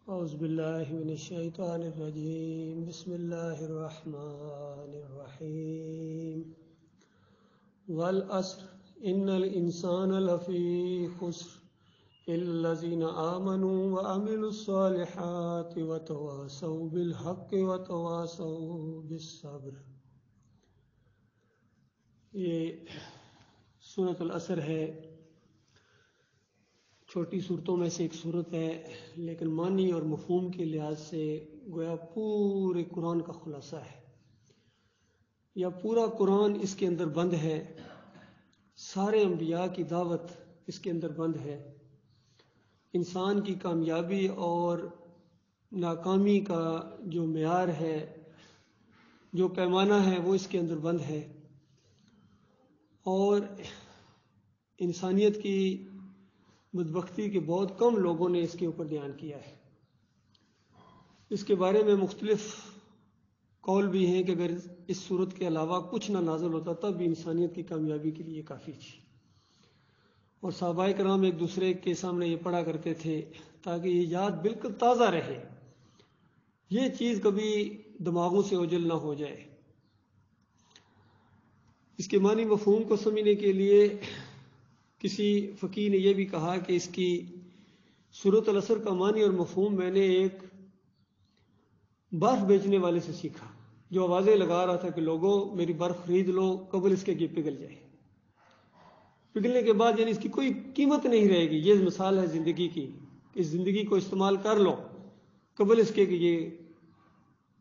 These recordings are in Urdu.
اعوذ باللہ من الشیطان الرجیم بسم اللہ الرحمن الرحیم والعصر ان الانسان لفی خسر الا الذین آمنوا وعملوا الصالحات وتواصوا بالحق وتواصوا بالصبر۔ یہ سورۃ العصر ہے، چھوٹی صورتوں میں سے ایک صورت ہے، لیکن معنی اور مفہوم کے لحاظ سے گویا پورے قرآن کا خلاصہ ہے، یا پورا قرآن اس کے اندر بند ہے، سارے انبیاء کی دعوت اس کے اندر بند ہے، انسان کی کامیابی اور ناکامی کا جو معیار ہے، جو پیمانہ ہے، وہ اس کے اندر بند ہے، اور انسانیت کی بدبختی کے بہت کم لوگوں نے اس کے اوپر دھیان کیا ہے۔ اس کے بارے میں مختلف قول بھی ہیں کہ اگر اس صورت کے علاوہ کچھ نہ نازل ہوتا تب بھی انسانیت کی کامیابی کے لیے کافی تھی، اور صحابہ کرام ایک دوسرے کے سامنے یہ پڑھا کرتے تھے تاکہ یہ یاد بالکل تازہ رہے، یہ چیز کبھی دماغوں سے اوجھل نہ ہو جائے۔ اس کے معنی مفہوم کو سمجھنے کے لیے کسی فقیہ نے یہ بھی کہا کہ اس کی سورۃ العصر کا معنی اور مفہوم میں نے ایک برف بیچنے والے سے سیکھا، جو آوازیں لگا رہا تھا کہ لوگوں میری برف خرید لو قبل اس کے کہ پگھل جائے، پگھلنے کے بعد یعنی اس کی کوئی قیمت نہیں رہے گی۔ یہ مثال ہے زندگی کی، اس زندگی کو استعمال کر لو قبل اس کے کہ یہ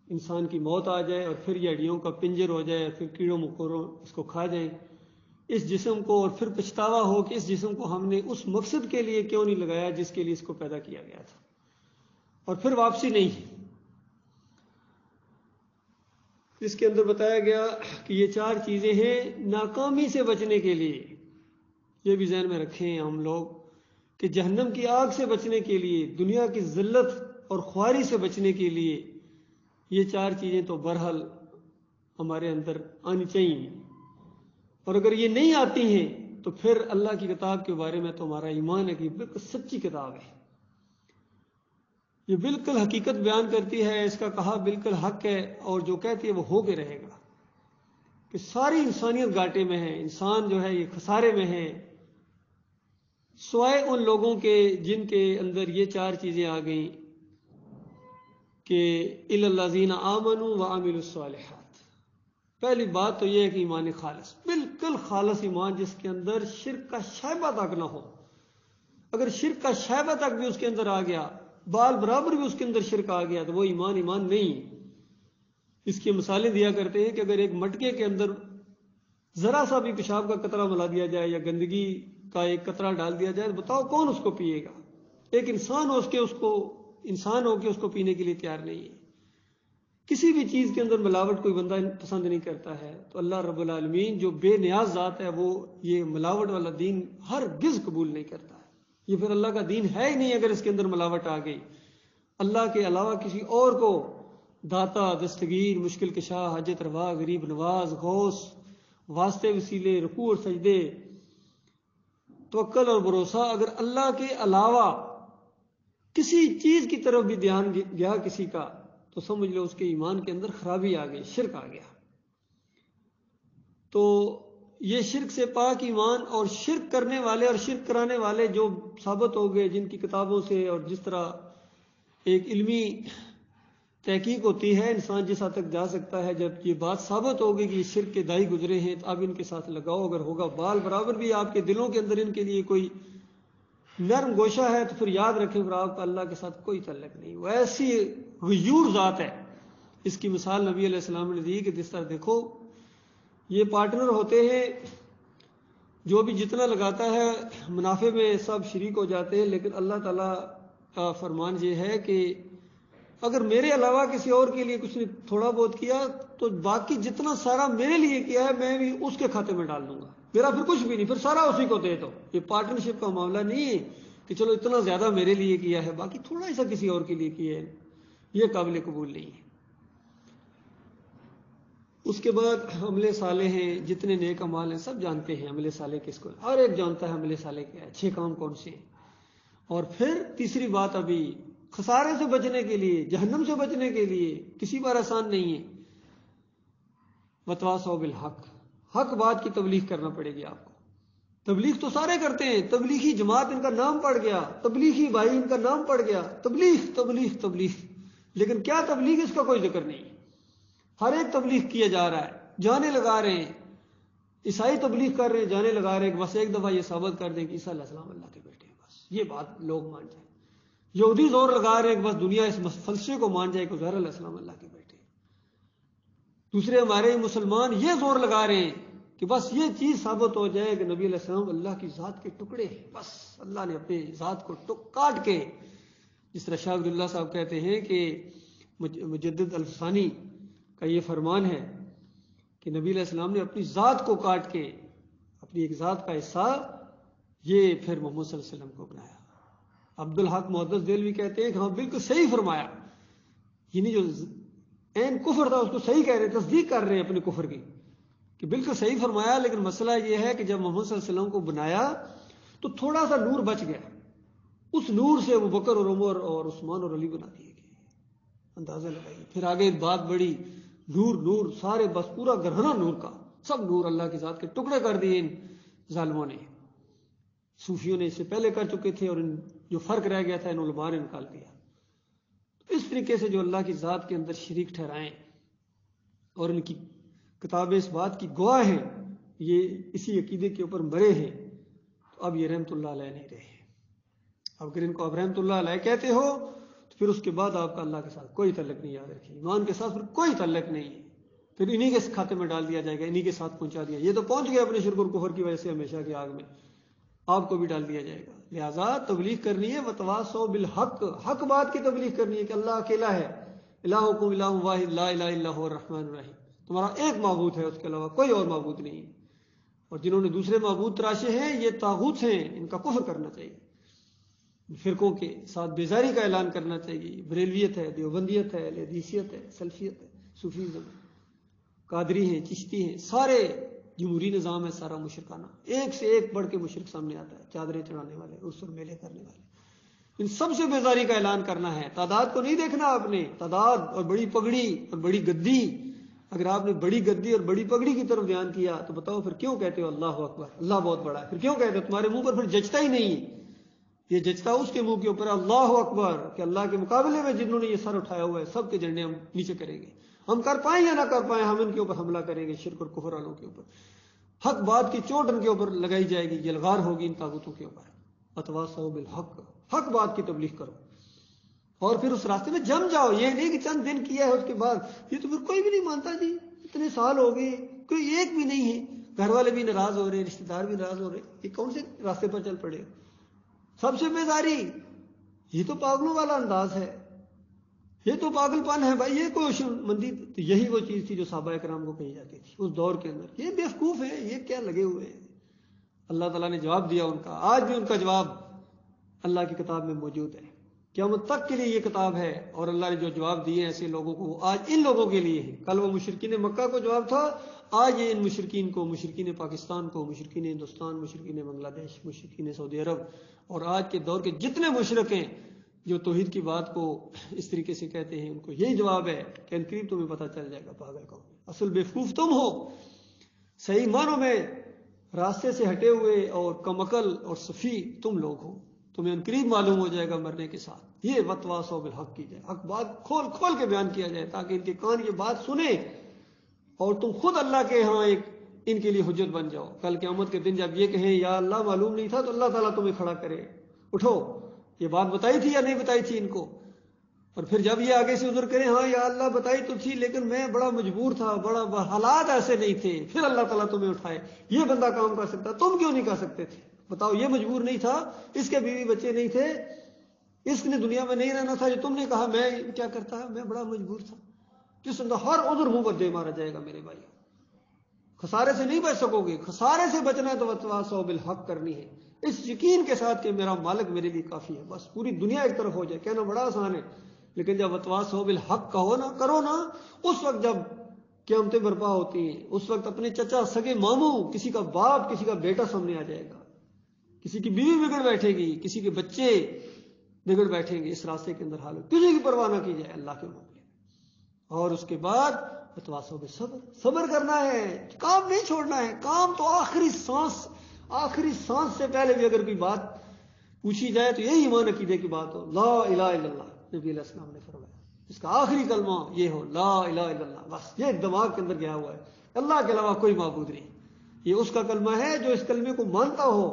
انسان کی موت آ جائے اور پھر یہ ہڈیوں کا پنجر ہو جائے اور پھر کیڑوں مکوڑوں اس کو کھا جائیں، اس جسم کو، اور پھر پچھتاوا ہو کہ اس جسم کو ہم نے اس مقصد کے لیے کیوں نہیں لگایا جس کے لیے اس کو پیدا کیا گیا تھا، اور پھر واپسی نہیں۔ اس کے اندر بتایا گیا کہ یہ چار چیزیں ہیں ناکامی سے بچنے کے لیے، یہ بھی ذہن میں رکھیں ہم لوگ کہ جہنم کی آگ سے بچنے کے لیے، دنیا کی ذلت اور خواری سے بچنے کے لیے یہ چار چیزیں تو بہرحال ہمارے اندر آنی چاہیے، اور اگر یہ نہیں آتی ہیں تو پھر اللہ کی کتاب کے بارے میں تو ہمارا ایمان ہے کہ بالکل سچی کتاب ہے، یہ بالکل حقیقت بیان کرتی ہے، اس کا کہا بالکل حق ہے، اور جو کہتی ہے وہ ہو کے رہے گا، کہ ساری انسانیت گھاٹے میں ہے، انسان جو ہے یہ خسارے میں ہے، سوائے ان لوگوں کے جن کے اندر یہ چار چیزیں آ گئیں کہ الا الذین آمنوا وعملوا الصالحات۔ پہلی بات تو یہ ہے کہ ایمان خالص، بالکل خالص ایمان جس کے اندر شرک کا شائبہ تک نہ ہو۔ اگر شرک کا شائبہ تک بھی اس کے اندر آ گیا، بال برابر بھی اس کے اندر شرک آ گیا تو وہ ایمان نہیں۔ اس کی مثالیں دیا کرتے ہیں کہ اگر ایک مٹکے کے اندر ذرا سا بھی پیشاب کا قطرہ ملا دیا جائے یا گندگی کا ایک قطرہ ڈال دیا جائے تو بتاؤ کون اس کو پیے گا؟ ایک انسان ہو کے اس کو پینے کے لیے تیار نہیں ہے۔ کسی بھی چیز کے اندر ملاوٹ کوئی بندہ پسند نہیں کرتا ہے، تو اللہ رب العالمین جو بے نیاز ذات ہے وہ یہ ملاوٹ والا دین ہرگز قبول نہیں کرتا ہے۔ یہ پھر اللہ کا دین ہے ہی نہیں اگر اس کے اندر ملاوٹ آ گئی۔ اللہ کے علاوہ کسی اور کو داتا، دستگیر، مشکل کشا، حاجت روا، غریب نواز، غوث، واسطے وسیلے، رکوع اور سجدے، توکل اور بھروسہ، اگر اللہ کے علاوہ کسی چیز کی طرف بھی دھیان گیا کسی کا تو سمجھ لو اس کے ایمان کے اندر خرابی آ گئی، شرک آ گیا۔ تو یہ شرک سے پاک ایمان، اور شرک کرنے والے اور شرک کرانے والے جو ثابت ہو گئے، جن کی کتابوں سے اور جس طرح ایک علمی تحقیق ہوتی ہے، انسان جس حد تک جا سکتا ہے، جب یہ بات ثابت ہوگی کہ یہ شرک کے دائی گزرے ہیں تو اب ان کے ساتھ لگاؤ اگر ہوگا بال برابر بھی آپ کے دلوں کے اندر ان کے لیے کوئی نرم گوشہ ہے تو پھر یاد رکھیں پھر آپ کا اللہ کے ساتھ کوئی تعلق نہیں، وہ ایسی غیور ذات ہے۔ اس کی مثال نبی علیہ السلام نے دی کہ جس طرح دیکھو یہ پارٹنر ہوتے ہیں، جو بھی جتنا لگاتا ہے منافع میں سب شریک ہو جاتے ہیں، لیکن اللہ تعالیٰ کا فرمان یہ ہے کہ اگر میرے علاوہ کسی اور کے لیے کچھ نے تھوڑا بہت کیا تو باقی جتنا سارا میرے لیے کیا ہے میں بھی اس کے کھاتے میں ڈال دوں گا، میرا پھر کچھ بھی نہیں، پھر سارا اسی کو دے دو۔ یہ پارٹنرشپ کا معاملہ نہیں ہے کہ چلو اتنا زیادہ میرے لیے کیا ہے باقی تھوڑا سا کسی اور کے لیے کیا ہے، یہ قابل قبول نہیں ہے۔ اس کے بعد عمل صالح ہیں، جتنے نیک اعمال ہیں سب جانتے ہیں عمل صالح کس کو، ہر ایک جانتا ہے عمل صالح کیا ہے، اچھے کام کون سے ہیں۔ اور پھر تیسری بات ابھی خسارے سے بچنے کے لیے، جہنم سے بچنے کے لیے کسی پر آسان نہیں ہے۔ وتواصوا بالحق، حق بات کی تبلیغ کرنا پڑے گی آپ کو۔ تبلیغ تو سارے کرتے ہیں، تبلیغی جماعت ان کا نام پڑ گیا، تبلیغی بھائی ان کا نام پڑ گیا، تبلیغ تبلیغ تبلیغ، لیکن کیا تبلیغ اس کا کوئی ذکر نہیں۔ ہر ایک تبلیغ کیا جا رہا ہے، جانے لگا رہے ہیں، عیسائی تبلیغ کر رہے ہیں، جانے لگا رہے ہیں کہ بس ایک دفعہ یہ ثابت کر دیں کہ عیسیٰ علیہ السلام اللہ کے بیٹے ہیں، بس یہ بات لوگ مان جائیں۔ یہودی زور لگا رہے ہیں کہ بس دنیا اس فلسفے کو مان جائے کہ عزیر علیہ السلام اللہ کے بیٹے ہیں۔ دوسرے ہمارے مسلمان یہ زور لگا رہے ہیں کہ بس یہ چیز ثابت ہو جائے کہ نبی علیہ السلام اللہ کی ذات کے ٹکڑے ہیں، بس اللہ نے اپنی ذات کو کاٹ کے، جس طرح شاہ عبداللہ صاحب کہتے ہیں کہ مجدد الفسانی کا یہ فرمان ہے کہ نبی علیہ السلام نے اپنی ذات کو کاٹ کے اپنی ایک ذات کا حصہ یہ پھر محمد صلی اللہ علیہ وسلم کو بنایا۔ عبدالحق محدث دہلوی کہتے ہیں کہ ہاں بالکل صحیح فرمایا، یعنی جو عین کفر تھا اس کو صحیح کہہ رہے ہیں، تصدیق کر رہے ہیں اپنے کفر کی کہ بالکل صحیح فرمایا، لیکن مسئلہ یہ ہے کہ جب محمد صلی اللہ علیہ وسلم کو بنایا تو تھوڑا سا نور بچ گیا، اس نور سے ابو بکر اور عمر اور عثمان اور علی بنا دیے گئے۔ اندازہ لگائیے، پھر آگے بات بڑی، نور نور سارے، بس پورا گرہنہ نور کا، سب نور اللہ کی ذات کے ٹکڑے کر دیے ان ظالموں نے۔ صوفیوں نے اس سے پہلے کر چکے تھے، اور جو فرق رہ گیا تھا ان علماء نے نکال دیا۔ اس طریقے سے جو اللہ کی ذات کے اندر شریک ٹھہرائیں اور ان کی کتابیں اس بات کی گواہ ہیں، یہ اسی عقیدے کے اوپر مرے ہیں، تو اب یہ رحمت اللہ علیہ نہیں رہے۔ اب اگر ان کو اب رحمت اللہ علیہ کہتے ہو تو پھر اس کے بعد آپ کا اللہ کے ساتھ کوئی تعلق نہیں، یاد رکھیے، ایمان کے ساتھ پھر کوئی تعلق نہیں ہے، پھر انہی کے کھاتے میں ڈال دیا جائے گا، انہی کے ساتھ پہنچا دیا۔ یہ تو پہنچ گیا اپنے شرک اور کفر کی وجہ سے ہمیشہ کی آگ میں، آپ کو بھی ڈال دیا جائے گا۔ لہٰذا تبلیغ کرنی ہے، وتواصوا بالحق، حق بات کی تبلیغ کرنی ہے کہ اللہ اکیلا ہے، الہکم الہ واحد لا الہ الا هو الرحمن الرحیم، تمہارا ایک معبود ہے، اس کے علاوہ کوئی اور معبود نہیں ہے۔ اور جنہوں نے دوسرے معبود تراشے ہیں یہ طاغوت ہیں، ان کا کفر کرنا چاہیے، فرقوں کے ساتھ بیزاری کا اعلان کرنا چاہیے۔ بریلویت ہے، دیوبندیت ہے، حدیثیت ہے، سلفیت ہے، صوفیزم ہے، قادری ہیں، چشتی ہیں، سارے جمہوری نظام ہے سارا مشرکانہ، ایک سے ایک بڑھ کے مشرک سامنے آتا ہے، چادریں چڑھانے والے، عرس اور میلے کرنے والے، ان سب سے بیزاری کا اعلان کرنا ہے۔ تعداد کو نہیں دیکھنا آپ نے، تعداد اور بڑی پگڑی اور بڑی گدی، اگر آپ نے بڑی گدی اور بڑی پگڑی کی طرف دھیان کیا تو بتاؤ پھر کیوں کہتے ہو اللہ اکبر، اللہ بہت بڑا ہے، پھر کیوں کہتے ہو؟ تمہارے منہ پر پھر جچتا ہی نہیں ہے، یہ جچتا اس کے منہ کے اوپر اللہ اکبر کہ اللہ کے مقابلے میں جنہوں نے یہ سر اٹھایا ہوا ہے سب کے جھنڈے ہم نیچے کریں گے، ہم کر پائیں یا نہ کر پائیں، ہم ان کے اوپر حملہ کریں گے، شرک اور کفر والوں کے اوپر، حق بات کی چوٹ ان کے اوپر لگائی جائے گی، یلغار ہوگی ان طاغوتوں کے اوپر۔ وتواصوا بالحق، حق بات کی تبلیغ کرو اور پھر اس راستے میں جم جاؤ، یہ نہیں کہ چند دن کیا ہے اس کے بعد یہ تو پھر کوئی بھی نہیں مانتا، جی اتنے سال ہو گئے کوئی ایک بھی نہیں ہے، گھر والے بھی ناراض ہو رہے ہیں، رشتے دار بھی ناراض ہو رہے ہیں، یہ کون سے راستے پر چل پڑے؟ سب سے بیزاری، یہ تو پاگلوں والا انداز ہے، یہ تو پاگل پن ہے بھائی، یہ کوئی مندی، تو یہی وہ چیز تھی جو صحابہ کرام کو کہی جاتی تھی اس دور کے اندر، یہ بیوقوف ہے، یہ کیا لگے ہوئے ہیں۔ اللہ تعالیٰ نے جواب دیا ان کا، آج بھی ان کا جواب اللہ کی کتاب میں موجود ہے، قیامت تک کے لیے یہ کتاب ہے، اور اللہ نے جو جواب دیے ایسے لوگوں کو آج ان لوگوں کے لیے ہے۔ کل وہ مشرکین مکہ کو جواب تھا، آج یہ ان مشرکین کو، مشرکین پاکستان کو، مشرکین ہندوستان، مشرکین بنگلہ دیش، مشرکین سعودی عرب، اور آج کے دور کے جتنے مشرک ہیں جو توحید کی بات کو اس طریقے سے کہتے ہیں، ان کو یہی جواب ہے کہ ان قریب تمہیں پتہ چل جائے گا پاگل کو، اصل بیوقوف تم ہو، صحیح معنوں میں راستے سے ہٹے ہوئے اور کم عقل اور سفیہ تم لوگ ہو، تمہیں انقریب معلوم ہو جائے گا مرنے کے ساتھ۔ یہ وتواصوا بالحق کی جائے، حق بات کھول کھول کے بیان کیا جائے تاکہ ان کے کان یہ بات سنیں اور تم خود اللہ کے ہاں ایک ان کے لیے حجت بن جاؤ۔ کل قیامت کے دن جب یہ کہیں یا اللہ معلوم نہیں تھا تو اللہ تعالیٰ تمہیں کھڑا کرے، اٹھو یہ بات بتائی تھی یا نہیں بتائی تھی ان کو، اور پھر جب یہ آگے سے عذر کریں ہاں یا اللہ بتائی تو تھی لیکن میں بڑا مجبور تھا، بڑا حالات ایسے نہیں تھے، پھر اللہ تعالیٰ تمہیں اٹھائے، یہ بندہ کام کر سکتا تم کیوں نہیں کر سکتے تھے؟ بتاؤ، یہ مجبور نہیں تھا، اس کے بیوی بچے نہیں تھے، اس نے دنیا میں نہیں رہنا تھا، جو تم نے کہا میں کیا کرتا ہے، میں بڑا مجبور تھا۔ جس اندر ہر عذر منہ پر دے مارا جائے گا میرے بھائی، خسارے سے نہیں بچ سکو گے، خسارے سے بچنا ہے تو وتواصوا بالحق کرنی ہے، اس یقین کے ساتھ کہ میرا مالک میرے لیے کافی ہے، بس پوری دنیا ایک طرف ہو جائے، کہنا بڑا آسان ہے، لیکن جب وتواصوا بالحق کہو نا، کرو نا، اس وقت جب قیامتیں برپا ہوتی ہیں، اس وقت اپنے چچا، سگے ماموں، کسی کا باپ، کسی کا بیٹا سامنے آ جائے گا، کسی کی بیوی بگڑ بیٹھے گی، کسی کے بچے بگڑ بیٹھیں گے اس راستے کے اندر حالت کسی کی پرواہ نہ کی جائے اللہ کے معاملے میں۔ اور اس کے بعد وتواصوا بالصبر، صبر کرنا ہے، کام نہیں چھوڑنا ہے، کام تو آخری سانس سے پہلے بھی اگر کوئی بات پوچھی جائے تو یہی ایمان عقیدے کی بات ہو، لا الہ الا اللہ، نبی علیہ السلام نے فرمایا اس کا آخری کلمہ یہ ہو، لا الہ الا اللہ، بس یہ دماغ کے اندر گیا ہوا ہے، اللہ کے علاوہ کوئی معبود نہیں، یہ اس کا کلمہ ہے جو اس کلمے کو مانتا ہو۔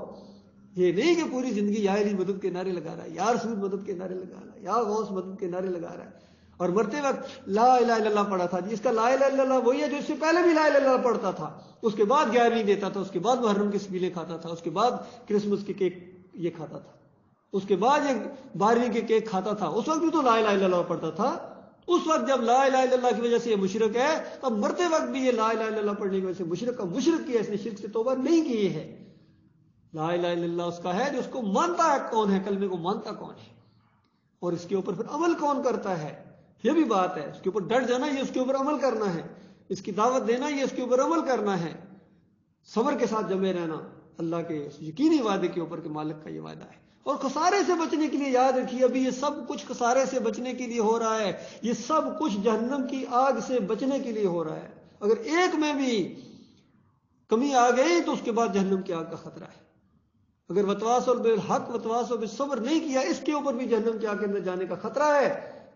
یہ نہیں کہ پوری زندگی یا علی مدد کے نعرے لگا رہا ہے، یا رسول مدد کے نعرے لگا رہا ہے، یا غوث مدد کے نعرے لگا رہا ہے، اور مرتے وقت لا الہ الا اللہ پڑھا تھا، جس کا لا الہ الا اللہ وہی ہے جو اس سے پہلے بھی لا الہ الا اللہ پڑھتا تھا، اس کے بعد 11ویں دیتا تھا، اس کے بعد محرم کی سبیلیں کھاتا تھا، اس کے بعد کرسمس کے کیک یہ کھاتا تھا، اس کے بعد یہ 12ویں کے کیک کھاتا تھا، اس وقت بھی تو لا الہ الا اللہ پڑھتا تھا۔ اس وقت جب لا الہ الا اللہ کی وجہ سے یہ مشرک ہے، تب مرتے وقت بھی یہ لا الہ الا اللہ پڑھنے کی وجہ سے مشرک کا مشرک کیا، اس نے شرک سے توبہ نہیں کی ہے۔ لا الہ الا اللہ اس کا ہے جو اس کو مانتا ہے کون ہے، کلمے کو مانتا کون ہے، اور اس کے اوپر پھر عمل کون کرتا ہے، یہ بھی بات ہے۔ اس کے اوپر ڈٹ جانا، یہ اس کے اوپر عمل کرنا ہے، اس کی دعوت دینا، یہ اس کے اوپر عمل کرنا ہے، صبر کے ساتھ جمے رہنا اللہ کے یقینی وعدے کے اوپر کہ مالک کا یہ وعدہ ہے۔ اور خسارے سے بچنے کے لیے یاد رکھیے، ابھی یہ سب کچھ خسارے سے بچنے کے لیے ہو رہا ہے، یہ سب کچھ جہنم کی آگ سے بچنے کے لیے ہو رہا ہے۔ اگر ایک میں بھی کمی آ گئی تو اس کے بعد جہنم کی آگ کا خطرہ ہے۔ اگر وتواصوا بالحق وتواصوا بالصبر نہیں کیا، اس کے اوپر بھی جہنم کی آگ کے اندر جانے کا خطرہ ہے۔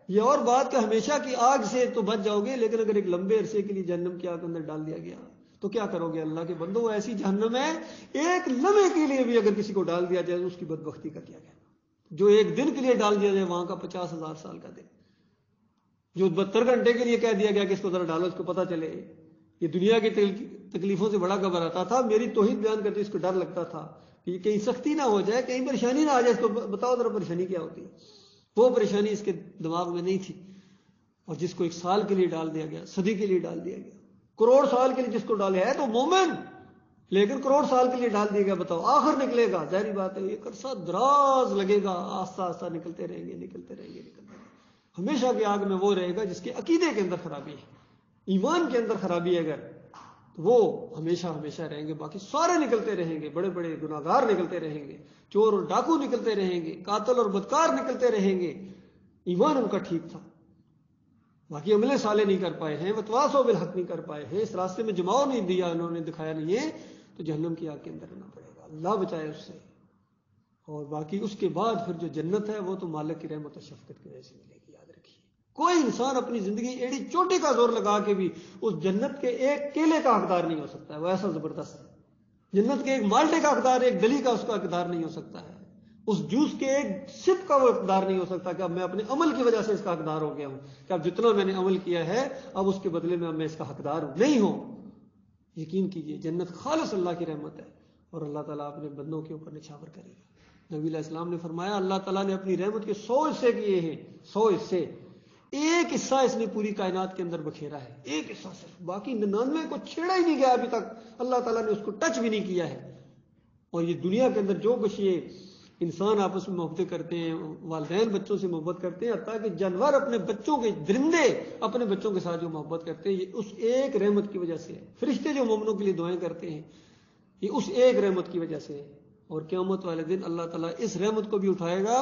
یہ اور بات کہ ہمیشہ کی آگ سے تو بچ جاؤ گے، لیکن اگر ایک لمبے عرصے کے لیے جہنم کی آگ کے اندر ڈال دیا گیا تو کیا کرو گے؟ اللہ کے بندو، ایسی جہنم ہے ایک لمحے کے لیے بھی اگر کسی کو ڈال دیا جائے اس کی بدبختی کا کیا کہنا۔ جو ایک دن کے لیے ڈال دیا جائے وہاں کا 50,000 سال کا دن، جو 72 گھنٹے کے لیے کہہ دیا گیا کہ اس کو ذرا ڈالو، اس کو پتہ چلے یہ دنیا کی تکلیفوں سے بڑا گھبراتا تھا، میری توحید بیان کرتے اس کو ڈر لگتا تھا کہ کہیں سختی نہ ہو جائے، کہیں پریشانی نہ آ جائے، اس کو بتاؤ ذرا پریشانی کیا ہوتی ہے۔ وہ پریشانی اس کے دماغ میں نہیں تھی، اور جس کو 1 سال کے لیے ڈال دیا گیا، صدی کے لیے ڈال دیا گیا، کروڑ سال کے لیے جس کو ڈالے ہے تو مومن، لیکن کروڑ سال کے لیے ڈال دیا گیا، بتاؤ آخر نکلے گا؟ ظاہری بات ہے ایک عرصہ دراز لگے گا، آہستہ آہستہ نکلتے رہیں گے، نکلتے رہیں گے، نکلتے رہیں گے۔ ہمیشہ کی آگ میں وہ رہے گا جس کے عقیدے کے اندر خرابی ہے، ایمان کے اندر خرابی ہے اگر، تو وہ ہمیشہ ہمیشہ رہیں گے، باقی سارے نکلتے رہیں گے، بڑے بڑے گناہگار نکلتے رہیں گے، چور اور ڈاکو نکلتے رہیں گے، قاتل اور بدکار نکلتے رہیں گے۔ ایمان ان کا ٹھیک تھا، باقی عمل صالح نہیں کر پائے ہیں، وتواصوا بالحق نہیں کر پائے ہیں، اس راستے میں جماؤ نہیں دیا انہوں نے، دکھایا نہیں ہے، تو جہنم کی آگ کے اندر رہنا پڑے گا، اللہ بچائے اس سے۔ اور باقی اس کے بعد پھر جو جنت ہے وہ تو مالک کی رحمت و شفقت کی وجہ سے ملے گی، یاد رکھیے۔ کوئی انسان اپنی زندگی ایڑی چوٹی کا زور لگا کے بھی اس جنت کے ایک کیلے کا حقدار نہیں ہو سکتا ہے، وہ ایسا زبردست ہے۔ جنت کے ایک مالٹے کا حقدار، ایک ڈلی کا اس کا حقدار نہیں ہو سکتا ہے، اس جوس کے ایک سپ کا وہ حقدار نہیں ہو سکتا کہ اب میں اپنے عمل کی وجہ سے اس کا حقدار ہو گیا ہوں، کہ اب جتنا میں نے عمل کیا ہے اب اس کے بدلے میں اب میں اس کا حقدار ہوں، نہیں ہوں۔ یقین کیجئے جنت خالص اللہ کی رحمت ہے، اور اللہ تعالیٰ اپنے بندوں کے اوپر نچھاور کرے گا۔ نبی علیہ السلام نے فرمایا اللہ تعالیٰ نے اپنی رحمت کے 100 حصے کیے ہیں، 100 حصے، ایک حصہ اس نے پوری کائنات کے اندر بکھیرا ہے، ایک حصہ صرف، باقی 99 کو چھیڑا ہی نہیں گیا ابھی تک، اللہ تعالیٰ نے اس کو ٹچ بھی نہیں کیا ہے۔ اور یہ دنیا کے اندر جو کچھ یہ انسان آپس میں محبتیں کرتے ہیں، والدین بچوں سے محبت کرتے ہیں، حتیٰ کہ جانور اپنے بچوں کے، درندے اپنے بچوں کے ساتھ جو محبت کرتے ہیں، یہ اس ایک رحمت کی وجہ سے ہے۔ فرشتے جو مومنوں کے لیے دعائیں کرتے ہیں، یہ اس ایک رحمت کی وجہ سے ہے۔ اور قیامت والے دن اللہ تعالیٰ اس رحمت کو بھی اٹھائے گا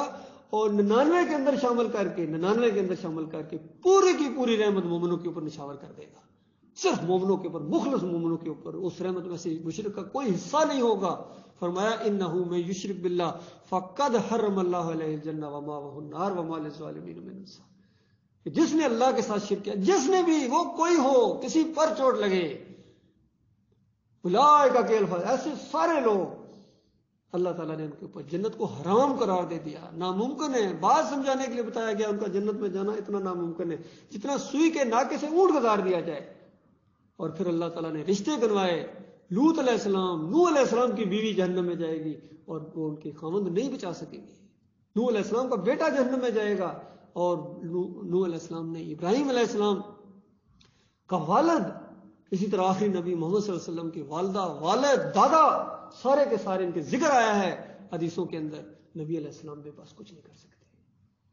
اور 99 کے اندر شامل کر کے، 99 کے اندر شامل کر کے پوری کی پوری رحمت مومنوں کے اوپر نچھاور کر دے گا، صرف مومنوں کے اوپر، مخلص مومنوں کے اوپر۔ اس رحمت میں سے مشرک کا کوئی حصہ نہیں ہوگا۔ فرمایا انہ من یشرک باللہ فقد حرم اللہ علیہ الجنہ ومأوہ النار وما للظالمین من انصار۔ جس نے اللہ کے ساتھ شرک کیا، جس نے بھی، وہ کوئی ہو، کسی پر چوٹ لگے، اولئک کے الفاظ، ایسے سارے لوگ اللہ تعالیٰ نے ان کے اوپر جنت کو حرام قرار دے دیا، ناممکن ہے۔ بات سمجھانے کے لیے بتایا گیا ان کا جنت میں جانا اتنا ناممکن ہے جتنا سوئی کے ناکے سے اونٹ گزار دیا جائے۔ اور پھر اللہ تعالیٰ نے رشتے گنوائے، لوط علیہ السلام، نوح علیہ السلام کی بیوی جہنم میں جائے گی اور وہ ان کے خاوند نہیں بچا سکیں گے، نوح علیہ السلام کا بیٹا جہنم میں جائے گا، اور نوح علیہ السلام نے ابراہیم علیہ السلام کا والد، اسی طرح آخری نبی محمد صلی اللہ علیہ وسلم کی والدہ، والد، دادا، سارے کے سارے ان کے ذکر آیا ہے حدیثوں کے اندر۔ نبی علیہ السلام بے پاس کچھ نہیں کر سکتے،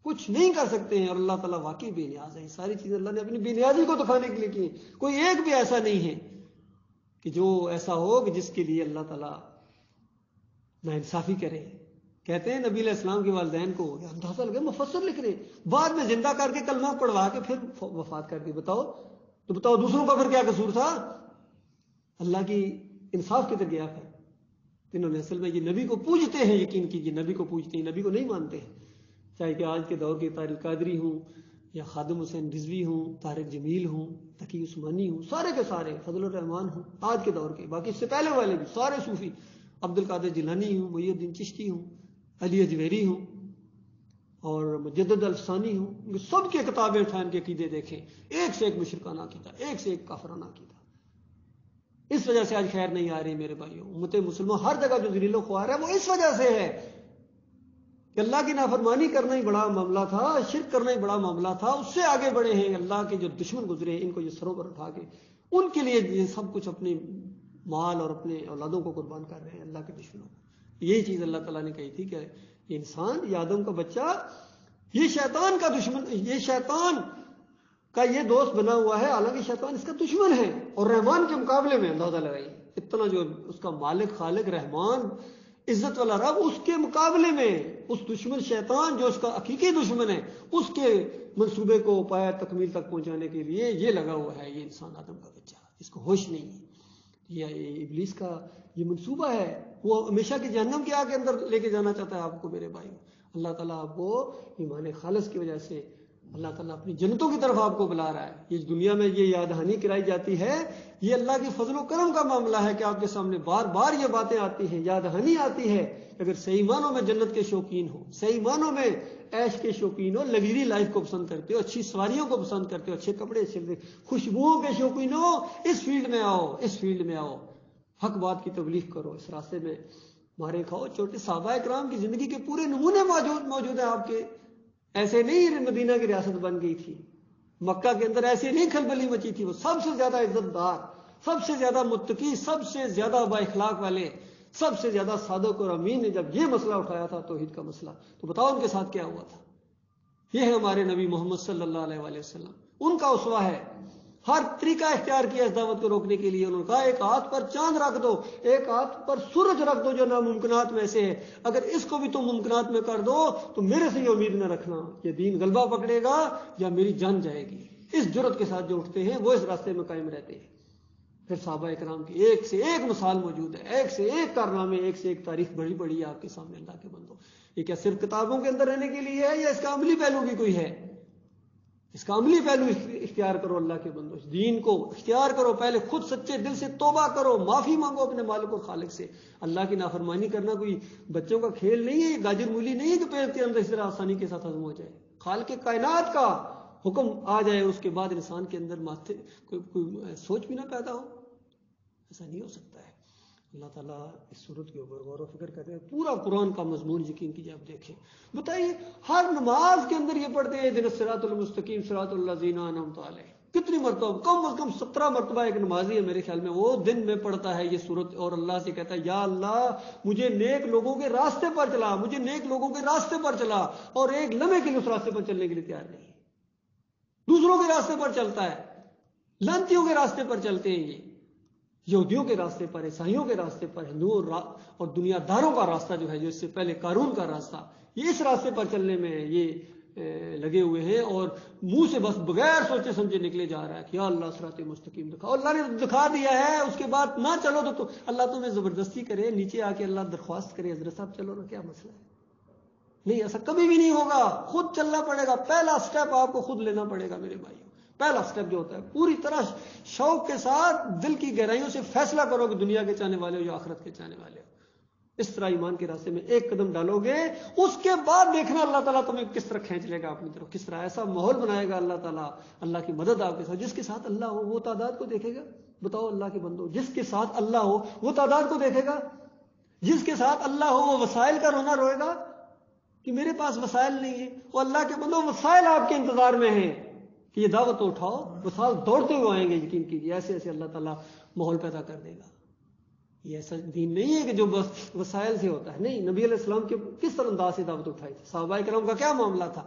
کچھ نہیں کر سکتے ہیں، اور اللہ تعالیٰ واقعی بے نیاز ہے۔ یہ ساری چیزیں اللہ نے اپنی بے نیازی کو دکھانے کے لیے کی، کوئی ایک بھی ایسا نہیں ہے کہ جو ایسا ہو کہ جس کے لیے اللہ تعالیٰ ناانصافی کرے، کہتے ہیں نبی علیہ السلام کے والدین کو اندازہ لگے مفسر لکھ رہے، بعد میں زندہ کر کے کلمہ پڑھوا کے پھر وفات کر دی. بتاؤ دوسروں کا پھر کیا قصور تھا؟ اللہ کی انصاف کی طرف گیا ہے. انہوں نے اصل میں یہ نبی کو پوجتے ہیں، یقین کیجیے نبی کو پوجتے ہیں، نبی کو نہیں مانتے ہیں. چاہے کہ آج کے دور کے طارق قادری ہوں یا خادم حسین رضوی ہوں، طارق جمیل ہوں، تقی عثمانی ہوں، سارے کے سارے، فضل الرحمان ہوں آج کے دور کے، باقی اس سے پہلے والے بھی سارے صوفی، عبد القادر جیلانی ہوں، محی الدین چشتی ہوں، علی اجویری ہوں اور مجدد الفسانی ہوں، سب کی کتابیں اٹھائیں کے عقیدے دیکھیں، ایک سے ایک مشرکانہ عقیدہ، ایک سے ایک کافرانہ عقیدہ. اس وجہ سے آج خیر نہیں آ رہی میرے بھائیوں. امت مسلمہ ہر جگہ جو ذلیل و خوار ہے وہ اس وجہ سے ہے کہ اللہ کی نافرمانی کرنا ہی بڑا معاملہ تھا، شرک کرنا ہی بڑا معاملہ تھا. اس سے آگے بڑھے ہیں اللہ کے جو دشمن گزرے ہیں، ان کو یہ سروں پر اٹھا کے ان کے لیے یہ سب کچھ اپنے مال اور اپنے اولادوں کو قربان کر رہے ہیں اللہ کے دشمنوں کو. یہی چیز اللہ تعالیٰ نے کہی تھی کہ یہ انسان، یہ آدم کا بچہ، یہ شیطان کا دشمن، یہ شیطان کا یہ دوست بنا ہوا ہے، حالانکہ شیطان اس کا دشمن ہے. اور رحمان کے مقابلے میں اندازہ لگائیے، اتنا جو اس کا مالک خالق رحمان عزت والا رب، اس کے مقابلے میں اس دشمن شیطان جو اس کا حقیقی دشمن ہے، اس کے منصوبے کو پایا تکمیل تک پہنچانے کے لیے یہ لگا ہوا ہے. یہ انسان آدم کا بچہ، اس کو ہوش نہیں ہے. یہ ابلیس کا یہ منصوبہ ہے، وہ ہمیشہ کی جہنم کے آگ کے اندر لے کے جانا چاہتا ہے آپ کو میرے بھائی. اللہ تعالیٰ آپ کو ایمان خالص کی وجہ سے اللہ تعالیٰ اپنی جنتوں کی طرف آپ کو بلا رہا ہے. یہ دنیا میں یہ یاد دہانی کرائی جاتی ہے، یہ اللہ کی فضل و کرم کا معاملہ ہے کہ آپ کے سامنے بار بار یہ باتیں آتی ہیں، یاد دہانی آتی ہے. اگر صحیح معنوں میں جنت کے شوقین ہو، صحیح معنوں میں عیش کے شوقین ہو، لگژری لائف کو پسند کرتے ہو، اچھی سواریوں کو پسند کرتے ہو، اچھے کپڑے، اچھے خوشبوؤں کے شوقین ہو، اس فیلڈ میں آؤ، اس فیلڈ میں آؤ، حق بات کی تبلیغ کرو، اس راستے میں مارے کھاؤ. چھوٹے صحابہ کرام کی زندگی کے پورے نمونے موجود ہیں آپ کے. ایسے نہیں مدینہ کی ریاست بن گئی تھی، مکہ کے اندر ایسے نہیں کھلبلی مچی تھی. وہ سب سے زیادہ عزت دار، سب سے زیادہ متقی، سب سے زیادہ با اخلاق والے، سب سے زیادہ صادق اور امین نے جب یہ مسئلہ اٹھایا تھا توحید کا مسئلہ، تو بتاؤ ان کے ساتھ کیا ہوا تھا. یہ ہے ہمارے نبی محمد صلی اللہ علیہ وآلہ وسلم، ان کا اسوہ ہے. ہر طریقہ اختیار کیا اس دعوت کو روکنے کے لیے. انہوں نے کہا ایک ہاتھ پر چاند رکھ دو، ایک ہاتھ پر سورج رکھ دو جو ناممکنات میں سے ہے، اگر اس کو بھی تم ممکنات میں کر دو تو میرے سے یہ امید نہ رکھنا یہ دین غلبہ پکڑے گا یا میری جان جائے گی. اس جرت کے ساتھ جو اٹھتے ہیں وہ اس راستے میں قائم رہتے ہیں. پھر صحابہ اکرام کی ایک سے ایک مثال موجود ہے، ایک سے ایک کارنامے، ایک سے ایک تاریخ بڑی بڑی ہے آپ کے سامنے اللہ کے بندوں. یہ کیا صرف کتابوں کے اندر رہنے کے لیے ہے یا اس کا عملی پہلو بھی کوئی ہے؟ اس کا عملی پہلو اختیار کرو اللہ کے بندو، اس دین کو اختیار کرو. پہلے خود سچے دل سے توبہ کرو، معافی مانگو اپنے مالک اور خالق سے. اللہ کی نافرمانی کرنا کوئی بچوں کا کھیل نہیں ہے، یہ گاجر مولی نہیں ہے کہ پیٹ کے اندر اس طرح آسانی کے ساتھ ہضم ہو جائے. خالق کائنات کا حکم آ جائے اس کے بعد انسان کے اندر کوئی سوچ بھی نہ پیدا ہو، ایسا نہیں ہو سکتا ہے. اللہ تعالیٰ اس صورت کے اوپر غور و فکر کرتے ہیں. پورا قرآن کا مضمون یقین کیجیے آپ دیکھیں. بتائیے ہر نماز کے اندر یہ پڑھتے ہیں اہدنا الصراط المستقیم صراط الذین انعمت علیہم، کتنی مرتبہ؟ کم از کم 17 مرتبہ ایک نمازی ہے میرے خیال میں وہ دن میں پڑھتا ہے یہ صورت، اور اللہ سے کہتا ہے یا اللہ مجھے نیک لوگوں کے راستے پر چلا، مجھے نیک لوگوں کے راستے پر چلا. اور ایک لمحے کے لیے اس راستے پر چلنے کے لیے تیار نہیں، دوسروں کے راستے پر چلتا ہے، لانتیوں کے راستے پر چلتے ہیں. یہ یہودیوں کے راستے پر، عیسائیوں کے راستے پر، ہندوؤں اور دنیا داروں کا راستہ جو ہے، جو اس سے پہلے قارون کا راستہ، یہ اس راستے پر چلنے میں یہ لگے ہوئے ہیں. اور منہ سے بس بغیر سوچے سمجھے نکلے جا رہا ہے کہ یا اللہ صراط مستقیم دکھاؤ. اللہ نے دکھا دیا ہے، اس کے بعد نہ چلو تو اللہ تمہیں زبردستی کرے، نیچے آ کے اللہ درخواست کرے حضرت صاحب چلو نا، کیا مسئلہ ہے؟ نہیں، ایسا کبھی بھی نہیں ہوگا. خود چلنا پڑے گا، پہلا سٹیپ آپ کو خود لینا پڑے گا میرے بھائی. پہلا سٹیپ جو ہوتا ہے پوری طرح شوق کے ساتھ دل کی گہرائیوں سے فیصلہ کرو کہ دنیا کے چاہنے والے ہو یا آخرت کے چاہنے والے ہو. اس طرح ایمان کے راستے میں ایک قدم ڈالو گے، اس کے بعد دیکھنا اللہ تعالیٰ تمہیں کس طرح کھینچ لے گا اپنی طرف، کس طرح ایسا ماحول بنائے گا اللہ تعالیٰ. اللہ کی مدد آپ کے ساتھ، جس کے ساتھ اللہ ہو وہ تعداد کو دیکھے گا. بتاؤ اللہ کے بندو، جس کے ساتھ اللہ ہو وہ تعداد کو دیکھے گا. جس کے ساتھ اللہ ہو وہ وسائل کا رونا روئے گا کہ میرے پاس وسائل نہیں ہے. وہ اللہ کے بندو وسائل آپ کے انتظار میں ہیں کہ یہ دعوت تو اٹھاؤ، وسائل دوڑتے ہوئے آئیں گے. یقین کیجیے ایسے ایسے اللہ تعالیٰ ماحول پیدا کر دے گا. یہ ایسا دین نہیں ہے کہ جو بس وسائل سے ہوتا ہے. نہیں، نبی علیہ السلام کے کس طرح انداز سے دعوت اٹھائی تھی، صحابہ کرام کا کیا معاملہ تھا.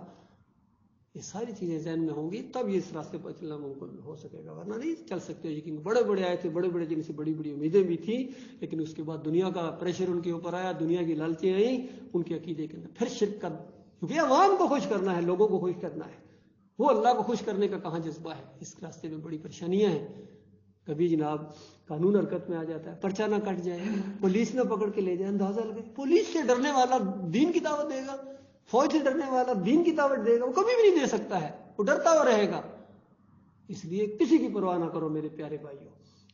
یہ ساری چیزیں ذہن میں ہوں گی تب یہ اس راستے پر چلنا ممکن ہو سکے گا، ورنہ نہیں چل سکتے. یقین بڑے بڑے آئے تھے، بڑے بڑے جن سے بڑی بڑی امیدیں بھی تھیں، لیکن اس کے بعد دنیا کا پریشر ان کے اوپر آیا، دنیا کی لالچیں آئیں ان کے عقیدے کے اندر، پھر شرک کا، کیونکہ عوام کو خوش کرنا ہے، لوگوں کو خوش کرنا ہے، وہ اللہ کو خوش کرنے کا کہاں جذبہ ہے. اس راستے میں بڑی پریشانیاں ہیں. کبھی جناب قانون حرکت میں آ جاتا ہے، پرچہ نہ کٹ جائے، پولیس نہ پکڑ کے لے جائے، اندازہ لگے. پولیس سے ڈرنے والا دین کی دعوت دے گا، فوج سے ڈرنے والا دین کی دعوت دے گا، وہ کبھی بھی نہیں دے سکتا ہے، وہ ڈرتا ہوا رہے گا. اس لیے کسی کی پرواہ نہ کرو میرے پیارے بھائیوں،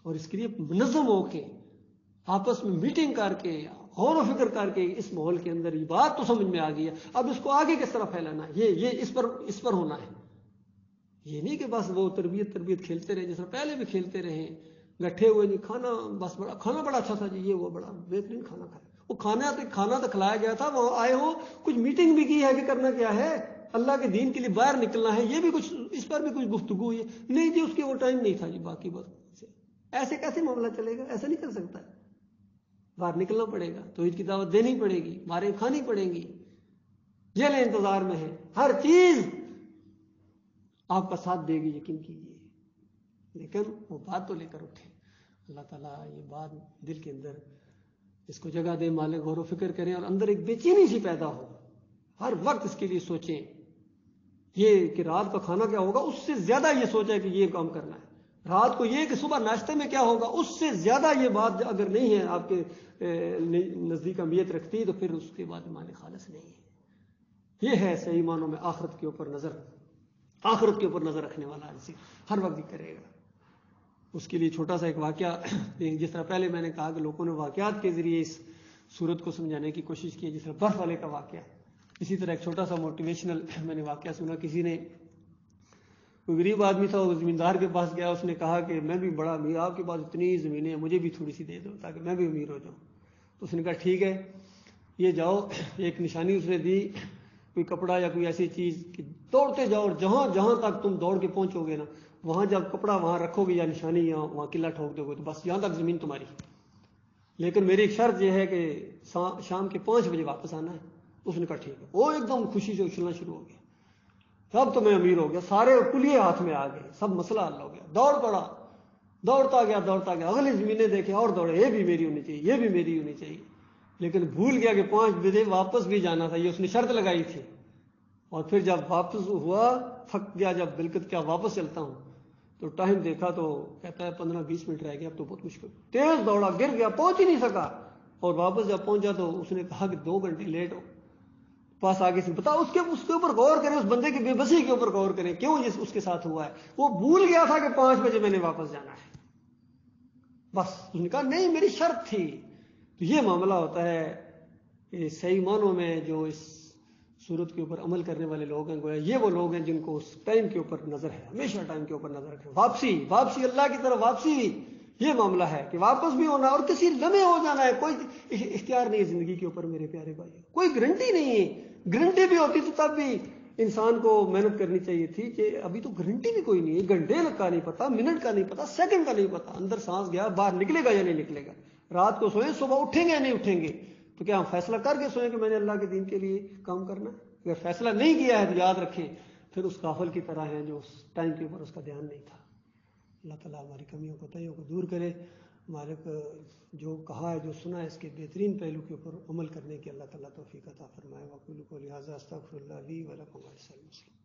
اور اس کے لیے منظم ہو کے آپس میں میٹنگ کر کے غور و فکر کر کے اس ماحول کے اندر یہ بات تو سمجھ میں آ گئی ہے، اب اس کو آگے کس طرح پھیلانا ہے، یہ اس پر ہونا ہے. یہ نہیں کہ بس وہ تربیت کھیلتے رہے، جس طرح پہلے بھی کھیلتے رہے، گٹھے ہوئے جی کھانا بس کھانا بڑا اچھا تھا جی، یہ وہ بڑا بہترین کھانا کھایا، وہ کھانا تو کھلایا گیا تھا، وہاں آئے ہو کچھ میٹنگ بھی کی ہے کہ کرنا کیا ہے، اللہ کے دین کے لیے باہر نکلنا ہے، یہ بھی کچھ اس پر بھی کچھ گفتگو ہوئی ہے. نہیں جی اس کے وہ ٹائم نہیں تھا جی، باقی بس ایسے کیسے معاملہ چلے گا، ایسا نہیں چل سکتا. باہر نکلنا پڑے گا، توحید کی دعوت دینی پڑے گی، ماریں کھانی پڑیں گی، جیلیں انتظار میں ہے، ہر چیز آپ کا ساتھ دے گی، یقین کیجیے. لیکن وہ بات تو لے کر اٹھے. اللہ تعالیٰ یہ بات دل کے اندر اس کو جگہ دے، مالک غور و فکر کریں، اور اندر ایک بے چینی سی پیدا ہو، ہر وقت اس کے لیے سوچیں. یہ کہ رات کا کھانا کیا ہوگا، اس سے زیادہ یہ سوچیں کہ یہ کام کرنا ہے. رات کو یہ کہ صبح ناشتے میں کیا ہوگا، اس سے زیادہ یہ بات اگر نہیں ہے آپ کے نزدیک اہمیت رکھتی، تو پھر اس کے بعد ایمان خالص نہیں ہے. یہ ہے صحیح معنوں میں آخرت کے اوپر نظر رکھنے والا انسان ہر وقت کرے گا. اس کے لیے چھوٹا سا ایک واقعہ، جس طرح پہلے میں نے کہا کہ لوگوں نے واقعات کے ذریعے اس صورت کو سمجھانے کی کوشش کی، جس طرح برف والے کا واقعہ، اسی طرح ایک چھوٹا سا موٹیویشنل میں نے واقعہ سنا. کسی نے، کوئی غریب آدمی تھا، وہ زمیندار کے پاس گیا، اس نے کہا کہ میں بھی بڑا امیر، آپ کے پاس اتنی زمینیں ہیں، مجھے بھی تھوڑی سی دے دو تاکہ میں بھی امیر ہو جاؤں. تو اس نے کہا ٹھیک ہے، یہ جاؤ. ایک نشانی اس نے دی، کوئی کپڑا یا کوئی ایسی چیز کہ دوڑتے جاؤ، اور جہاں تک تم دوڑ کے پہنچو گے نا، وہاں جب کپڑا وہاں رکھو گے یا نشانی یا وہاں قلعہ ٹھوک دو گے، تو بس یہاں تک زمین تمہاری، لیکن میری ایک شرط یہ ہے کہ شام کے 5 بجے واپس آنا ہے. اس نے کہا ٹھیک ہے. وہ ایک دم خوشی سے اچھلنا شروع ہو گیا، اب تو میں امیر ہو گیا، سارے کلیے ہاتھ میں آ گئے، سب مسئلہ حل ہو گیا. دوڑ پڑا، دوڑتا گیا، اگلی زمینیں دیکھے اور دوڑے، یہ بھی میری ہونی چاہیے، یہ بھی میری ہونی چاہیے. لیکن بھول گیا کہ 5 بجے واپس بھی جانا تھا، یہ اس نے شرط لگائی تھی. اور پھر جب واپس ہوا، تھک گیا، جب بالکل کیا واپس چلتا ہوں، تو ٹائم دیکھا تو کہتا ہے 15-20 منٹ رہ گیا، اب تو بہت مشکل. تیز دوڑا، گر گیا، پہنچ ہی نہیں سکا. اور واپس جب پہنچا تو اس نے کہا کہ 2 گھنٹے لیٹ ہو. پاس آگے سے بتا، اس کے اوپر غور کریں، اس بندے کی بے بسی کے اوپر غور کریں، کیوں اس کے ساتھ ہوا ہے. وہ بھول گیا تھا کہ 5 بجے میں نے واپس جانا ہے. بس اس نے کہا نہیں میری شرط تھی. تو یہ معاملہ ہوتا ہے صحیح معنوں میں جو اس صورت کے اوپر عمل کرنے والے لوگ ہیں، گویا یہ وہ لوگ ہیں جن کو اس ٹائم کے اوپر نظر ہے، ہمیشہ ٹائم کے اوپر نظر رکھیں. واپسی اللہ کی طرف واپسی، یہ معاملہ ہے کہ واپس بھی ہونا اور کسی لمحے ہو جانا ہے. کوئی اختیار نہیں ہے زندگی کے اوپر میرے پیارے بھائی، کوئی گارنٹی نہیں ہے. گارنٹی بھی ہوتی تو تب بھی انسان کو محنت کرنی چاہیے تھی، کہ ابھی تو گارنٹی بھی کوئی نہیں ہے. گھنٹے کا نہیں پتا، منٹ کا نہیں پتا، سیکنڈ کا نہیں پتا، اندر سانس گیا، باہر نکلے گا یا نہیں نکلے گا. رات کو سوئیں، صبح اٹھیں گے یا نہیں اٹھیں گے. تو کیا ہم فیصلہ کر کے سوئیں کہ میں نے اللہ کے دین کے لیے کام کرنا ہے؟ اگر فیصلہ نہیں کیا ہے تو یاد رکھیں پھر اس غافل کی طرح ہیں جو اس ٹائم کے اوپر اس کا دھیان نہیں تھا. اللہ تعالیٰ ہماری کمیوں کو تہیوں کو دور کرے. مالک جو کہا ہے، جو سنا ہے، اس کے بہترین پہلو کے اوپر عمل کرنے کی اللہ تعالیٰ توفیق عطا فرمائے. وقول قولی ھذا استغفر اللہ لی ولکم ولسائر المسلمین.